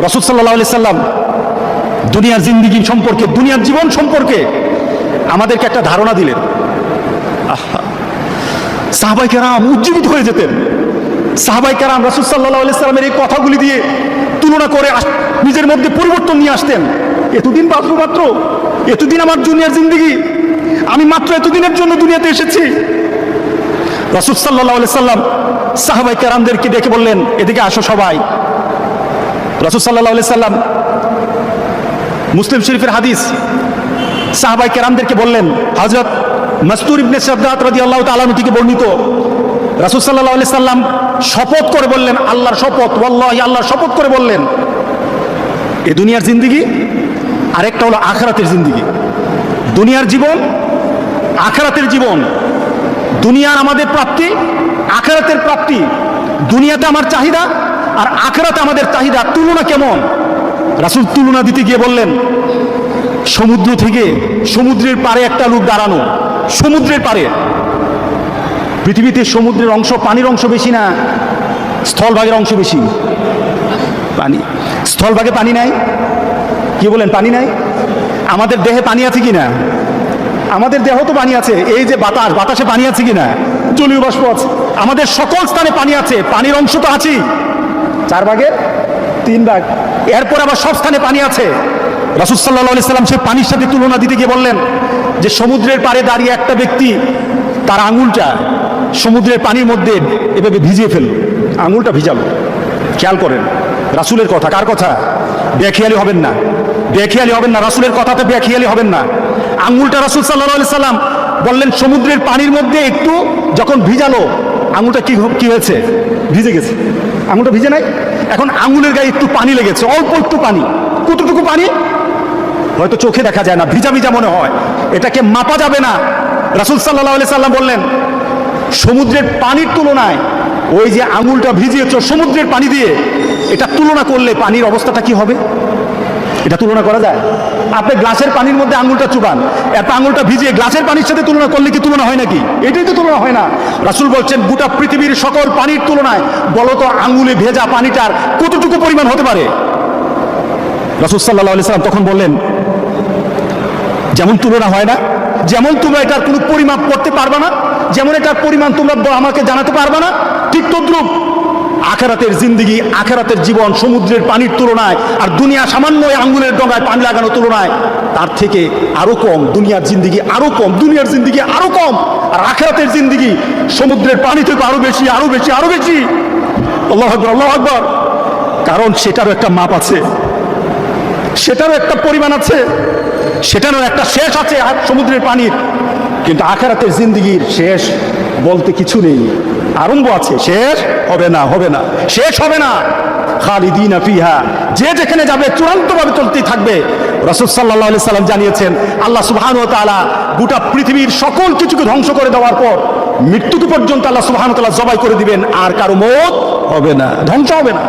রাসূল সাল্লাল্লাহু আলাইহি সাল্লাম দুনিয়ার জিন্দেগি সম্পর্কে, দুনিয়ার জীবন সম্পর্কে আমাদেরকে একটা ধারণা দিলেন। সাহাবায়ে কেরাম উজ্জীবিত হয়ে যেতেন। সাহাবায়ে কেরাম রাসূল সাল্লাল্লাহু আলাইহি সাল্লামের এই কথাগুলি দিয়ে তুলনা করে নিজের মধ্যে পরিবর্তন নিয়ে আসতেন। এতদিন বাঁচবো মাত্র, এতদিন আমার দুনিয়ার জিন্দেগি, আমি মাত্র এতদিনের জন্য দুনিয়াতে এসেছি। রাসূল সাল্লাল্লাহু আলাইহি সাল্লাম সাহাবায়ে কেরামদেরকে ডেকে বললেন, এদিকে আসো সবাই। রাসূল সাল্লাল্লাহু আলাইহি সাল্লাম, মুসলিম শরীফের হাদিস, সাহাবায়ে কেরামদেরকে বললেন, হযরত মাসতুর ইবনে শাদ্দাদ রাদিয়াল্লাহু তাআলা আনহু থেকে বর্ণিত, রাসূল সাল্লাল্লাহু আলাইহি সাল্লাম শপথ করে বললেন, আল্লাহর শপথ, ওয়াল্লাহি, আল্লাহর শপথ করে বললেন, এই দুনিয়ার জিন্দেগি আরেকটা হলো আখিরাতের জিন্দেগি। দুনিয়ার জীবন, আখিরাতের জীবন। দুনিয়ার আমাদের প্রাপ্তি, আখিরাতের প্রাপ্তি। দুনিয়াতে আমার চাহিদা আর আখিরাতে আমাদের চাহিদা তুলনা কেমন? রাসূল তুলনা দিতে গিয়ে বললেন, সমুদ্র থেকে, সমুদ্রের পাড়ে একটা লোক দাঁড়ানো, সমুদ্রের পাড়ে। পৃথিবীতে সমুদ্রের অংশ, পানির অংশ বেশি না স্থলভাগের অংশ বেশি? পানি। স্থলভাগে পানি নাই? কি বলেন, পানি নাই? আমাদের দেহে পানি আছে কিনা? আমাদের দেহ তো পানি আছে। এই যে বাতাস, বাতাসে পানি আছে কিনা? জলীয় বাষ্প আছে। আমাদের সকল স্থানে পানি আছে, পানির অংশ তো আছেই 4 ভাগের 3 ভাগ। এরপর আবার সব স্থানে পানি আছে। রাসূল সাল্লাল্লাহু আলাইহি সাল্লাম সেই পানির সাথে তুলনা দিতে গিয়ে বললেন যে সমুদ্রের পাড়ে দাঁড়িয়ে একটা ব্যক্তি তার আঙুলটা সমুদ্রের পানির মধ্যে এভাবে ভিজিয়ে ফেলল, আঙুলটা ভিজালো। খেয়াল করেন রাসূলের কথা, কার কথা? বেখেয়ালি হবেন না, বেখেয়ালি হবেন না, রাসূলের কথাতে বেখেয়ালি হবেন না। আঙুলটা রাসূল সাল্লাল্লাহু আলাইহি সাল্লাম বললেন সমুদ্রের পানির মধ্যে একটু যখন ভিজালো, আঙুলটা কি হয়েছে? ভিজে গেছে। আঙুলটা ভিজে নাই? এখন আঙুলের গায়ে একটু পানি লেগেছে, অল্প একটু পানি। কতটুকু পানি? হয়তো চোখে দেখা যায় না, ভিজা ভিজা মনে হয়, এটাকে মাপা যাবে না। রাসূল সাল্লাল্লাহু আলাইহি সাল্লাম বললেন সমুদ্রের পানির তুলনায় ওই যে আঙুলটা ভিজিয়েছ সমুদ্রের পানি দিয়ে, এটা তুলনা করলে পানির অবস্থাটা কি হবে? এটা তুলনা করা যায়? আপনি গ্লাসের পানির মধ্যে আঙুলটা চুবান, এরপর আঙুলটা ভিজিয়ে গ্লাসের পানির সাথে তুলনা করলে কি তুলনা হয় নাকি? এটাই তো তুলনা হয় না। রাসূল বলছেন গোটা পৃথিবীর সকল পানির তুলনায় বলো তো আঙুলে ভেজা পানিটার কতটুকু পরিমাণ হতে পারে? রাসূল সাল্লাল্লাহু আলাইহি সাল্লাম তখন বললেন, যেমন তুলনা হয় না, যেমন তোমরা এটার কোনো পরিমাপ করতে পারবে না, যেমন এটার পরিমাণ তোমরা আমাকে জানাতে পারবে না, ঠিক তদ্রূপ আখিরাতের জিন্দেগি, আখিরাতের জীবন সমুদ্রের পানির তুলনায় আর দুনিয়া সামান্য আঙ্গুলের ডগায় পানি লাগানোর তুলনায় তার থেকে আরো কম। দুনিয়ার জিন্দেগি আরো কম, দুনিয়ার জিন্দেগি আরো কম, আর আখিরাতের জিন্দেগি সমুদ্রের পানি থেকে আরো বেশি, আরো বেশি, আরো বেশি। আল্লাহু আকবার, আল্লাহু আকবার। কারণ সেটারও একটা মাপ আছে, সেটারও একটা পরিমাণ আছে, সেটারও একটা শেষ আছে সমুদ্রের পানির। কিন্তু আখিরাতের জিন্দেগির শেষ বলতে কিছু নেই, আরম্ভ আছে, শেষ হবে না, হবে না, শেষ হবে না। খালিদিনা ফিহা, যে যেখানে যাবে চূড়ান্তভাবে চলতেই থাকবে। রাসূল সাল্লাল্লাহু আলাইহি সাল্লাম জানিয়েছেন আল্লাহ সুবহানাহু ওয়া তাআলা গোটা পৃথিবীর সকল কিছুকে ধ্বংস করে দেওয়ার পর মৃত্যুকে পর্যন্ত আল্লাহ সুবহানাহু ওয়া তাআলা জবাই করে দিবেন, আর কারো মওত হবে না, ধ্বংস হবে না।